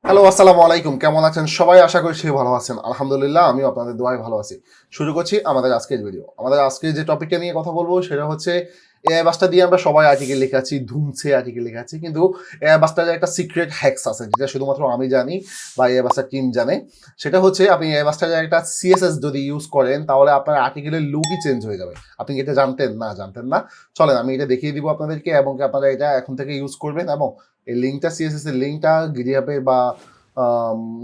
Hello, আসসালামু আলাইকুম। কেমন আছেন সবাই? আশা করি সবাই ভালো আছেন। আলহামদুলিল্লাহ, আমিও আপনাদের দোয়ায় ভালো আছি। শুরু করছি আমাদের আজকের ভিডিও। আমাদের আজকের যে টপিকটা নিয়ে কথা বলবো সেটা হচ্ছে এআই বাসটা দিয়ে আমরা সবাই আর্টিকেল লিখাচ্ছি, ধুমছে আর্টিকেল লিখাচ্ছি। কিন্তু এআই বাসটার একটা সিক্রেট হ্যাকস আছে যেটা শুধুমাত্র আমি জানি বা এআই বাসটার টিম জানে। সেটা হচ্ছে আপনি এআই বাসটার একটা সিএসএস যদি ইউজ করেন তাহলে আপনার আর্টিকেলের লুকই চেঞ্জ হয়ে যাবে। আপনি কি এটা জানতেন? না, জানতেন না। চলেন আমি এটা দেখিয়ে দিব আপনাদেরকে এবং আপনারা এটা এখন থেকে ইউজ করবেন এবং এই লিঙ্কটা সিএসএস এর লিঙ্কটা গিটহাবে বা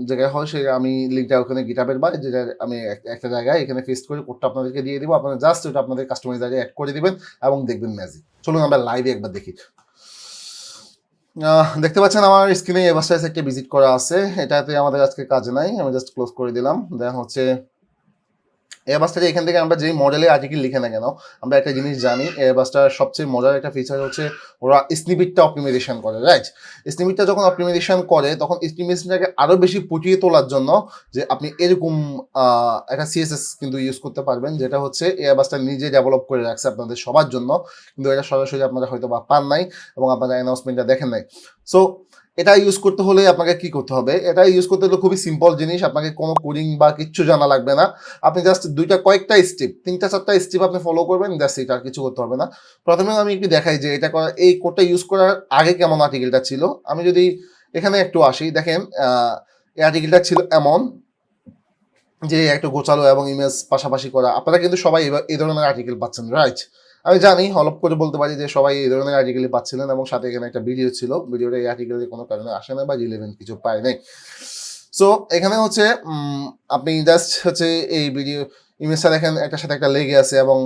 জায়গায় হয় সে আমি লিঙ্কটা ওখানে গিটহাবের বা যেটা আমি একটা জায়গায় এখানে পেস্ট করে কোডটা আপনাদেরকে দিয়ে দিব। আপনারা জাস্ট ওটা আপনাদের কাস্টমাইজ জায়গায় অ্যাড করে দিবেন এবং দেখবেন ম্যাজিক। চলুন আমরা লাইভে একবার দেখি। দেখতে পাচ্ছেন আমার স্ক্রিনে এভারসাইজ একটা ভিজিট করা আছে। এটাতে আমাদের আজকে কাজ নাই, আমি জাস্ট ক্লোজ করে দিলাম। দেন হচ্ছে এয়ারবাসটাকে এখান থেকে আমরা যেই মডেলের আর্টিকেল লিখে না কেন আমরা একটা জিনিস জানি, এয়ারবাসটার সবচেয়ে মজার একটা ফিচার হচ্ছে ওরা স্নিপিটটা অপটিমাইজেশন করে, রাইট? স্নিপিটটা যখন অপটিমাইজেশন করে তখন স্নিপিটটাকে আরও বেশি ফুটিয়ে তোলার জন্য যে আপনি এরকম একটা সিএসএস কিন্তু ইউজ করতে পারবেন, যেটা হচ্ছে এয়ারবাসটা নিজে ডেভেলপ করে রাখছে আপনাদের সবার জন্য, কিন্তু এটা সরাসরি আপনারা হয়তো বা পান নাই এবং আপনারা অ্যানাউন্সমেন্টটা দেখেন নাই। সো এটা ইউজ করতে হলে আপনাকে কি করতে হবে? এটা ইউজ করতে হলে খুবই সিম্পল জিনিস, আপনাকে কোনো কোডিং বা কিচ্ছু জানা লাগবে না। আপনি জাস্ট কয়েকটা স্টেপ, 3-4টা স্টেপ আপনি ফলো করবেন, জাস্ট এটা আর কিছু করতে হবে না। প্রথমে আমি একটু দেখাই যে এটা করা, এই কোডটা ইউজ করার আগে কেমন আর্টিকেলটা ছিল। আমি যদি এখানে একটু আসি, দেখেন এই আর্টিকেলটা ছিল এমন যে একটু গোছালো এবং ইমেজ পাশাপাশি করা। আপনারা কিন্তু সবাই এই ধরনের আর্টিকেল পাচ্ছেন, রাইট? আমি জানি, হলপ করে বলতে পারি যে সবাই এই ধরনের আর্টিকেলই পাচ্ছিলেন এবং সাথে এখানে একটা ভিডিও ছিল, ভিডিওটা এই আর্টিকেলের কোনো কারণে আসে না বা রিলেভেন্ট কিছু পায় নাই। সো এখানে হচ্ছে আপনি জাস্ট হচ্ছে এই ভিডিও ইমেজটা দেখেন একটার সাথে একটা লেগে আছে এবং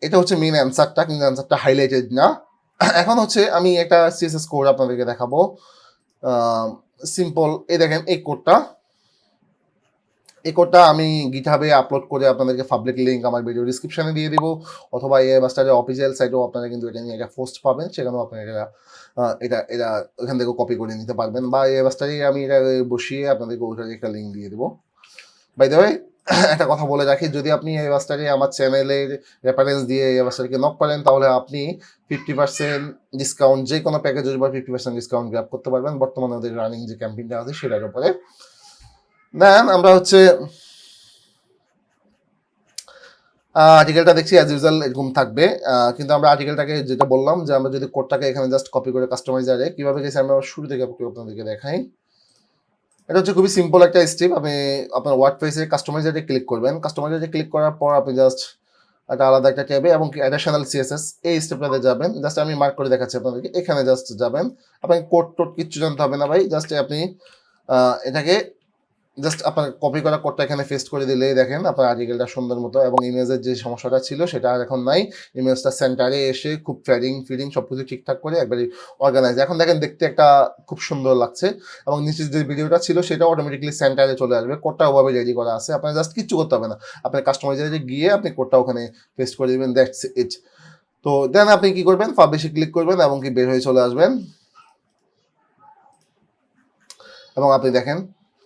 এটা হচ্ছে মেন অ্যান্সারটা, কিন্তু অ্যান্সারটা হাইলাইটেড না। এখন হচ্ছে আমি একটা সিএসএস কোড আপনাদেরকে দেখাবো, সিম্পল। এই দেখেন এই কোডটা আমি গিটহাবে আপলোড করে আপনাদেরকে পাবলিক লিঙ্ক আমার ভিডিও ডিসক্রিপশনে দিয়ে দিব, অথবা এই মাস্টারের অফিসিয়াল সাইটেও আপনারা কিন্তু এটা নিয়ে একটা পোস্ট পাবেন, সেখানেও আপনারা এটা ওখান থেকে কপি করে নিতে পারবেন, বা এই মাস্টারে আমি এটা বসিয়ে আপনাদেরকে ওইটার একটা লিঙ্ক দিয়ে দেবো। বাই দ্য ওয়ে, একটা কথা বলে রাখি, যদি আপনি এই মাস্টারে আমার চ্যানেলের রেফারেন্স দিয়ে এই মাস্টারকে নক করেন তাহলে আপনি 50% ডিসকাউন্ট, যে কোনো প্যাকেজ বা 50% ডিসকাউন্ট গ্র্যাব করতে পারবেন বর্তমানে ওদের রানিং যে ক্যাম্পেইনটা আছে সেটার উপরে। দেন আমরা হচ্ছে আর্টিকেলটা দেখছি অ্যাজ ইউজুয়াল এরকম থাকবে, কিন্তু আমরা আর্টিকেলটাকে যেটা বললাম যে আমরা যদি কোডটাকে এখানে জাস্ট কপি করে কাস্টমাইজারে কীভাবে গেছি আমরা শুরু থেকে আপনাদেরকে দেখাই। এটা হচ্ছে খুবই সিম্পল একটা স্টেপ। আপনি আপনার ওয়ার্ডপ্রেসে কাস্টমাইজারে ক্লিক করবেন, কাস্টমাইজারে ক্লিক করার পর আপনি জাস্ট একটা আলাদা একটা ট্যাবে এবং অ্যাডিশনাল সিএসএস এই স্টেপটাতে যাবেন। জাস্ট আমি মার্ক করে দেখাচ্ছি আপনাদেরকে, এখানে জাস্ট যাবেন। আপনাকে কোড টোড কিচ্ছু জানতে হবে না ভাই, জাস্ট আপনি এটাকে জাস্ট আপনার কপি করা কোডটা এখানে পেস্ট করে দিলেই দেখেন আপনার আর্টিকেলটা সুন্দর মতো, এবং ইমেজের যে সমস্যাটা ছিল সেটা আর এখন নাই। ইমেজটা সেন্টারে এসে খুব ফিডিং সব কিছু ঠিকঠাক করে একবারই অর্গানাইজ, এখন দেখেন দেখতে একটা খুব সুন্দর লাগছে, এবং নিচে যে ভিডিওটা ছিল সেটা অটোমেটিকলি সেন্টারে চলে আসবে। কোডটা ওভাবে রেডি করা আছে, আপনার জাস্ট কিচ্ছু করতে হবে না। আপনার কাস্টমাইজারে গিয়ে আপনি কোডটা ওখানে পেস্ট করে দেবেন, দ্যাটস ইট। তো দেন আপনি কি করবেন, পাবলিশে ক্লিক করবেন এবং কি বের হয়ে চলে আসবেন, এবং আপনি দেখেন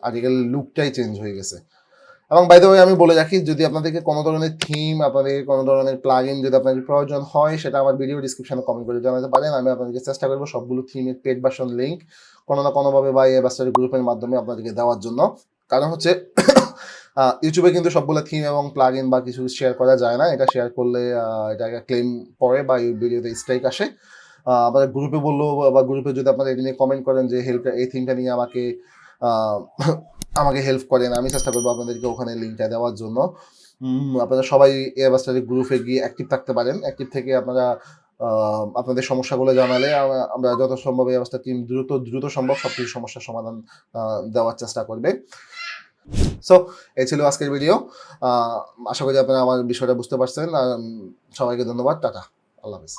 আর্টিকেল লুকটাই চেঞ্জ হয়ে গেছে। এবং বাই দ্য ওয়ে আমি বলে রাখি, যদি আপনাদেরকে কোনো ধরনের থিম, আপনাদের কোনো ধরনের প্লাগইন যদি আপনাদের প্রয়োজন হয় সেটা আমার ভিডিও ডিসক্রিপশনে কমেন্ট করে জানাতে পারেন। আমি আপনাদেরকে চেষ্টা করবো সবগুলো থিমের পেড ভার্সন লিঙ্ক কোনো না কোনোভাবে বা এই বাস্টার গ্রুপের মাধ্যমে আপনাদেরকে দেওয়ার জন্য। কারণ হচ্ছে ইউটিউবে কিন্তু সবগুলো থিম এবং প্লাগইন বা কিছু শেয়ার করা যায় না, এটা শেয়ার করলে এটা ক্লেম পড়ে বা এই ভিডিওতে স্ট্রাইক আসে। আপনাদের গ্রুপে বললেও বা গ্রুপে যদি আপনারা এটা নিয়ে কমেন্ট করেন যে এই থিমটা নিয়ে আমাকে হেল্প করেন, আমি চেষ্টা করবো আপনাদেরকে ওখানে লিঙ্কটা দেওয়ার জন্য। আপনারা সবাই এয়ারবাস্টারের গ্রুপে গিয়ে অ্যাক্টিভ থাকতে পারেন, অ্যাক্টিভ থেকে আপনারা আপনাদের সমস্যাগুলো জানালে আমরা যত সম্ভব এয়ারবাস্টার টিম দ্রুত সম্ভব সব কিছু সমস্যার সমাধান দেওয়ার চেষ্টা করবে। সো এই ছিল আজকের ভিডিও, আশা করি আপনারা আমার বিষয়টা বুঝতে পারছেন। সবাইকে ধন্যবাদ, টাটা, আল্লাহ হাফেজ।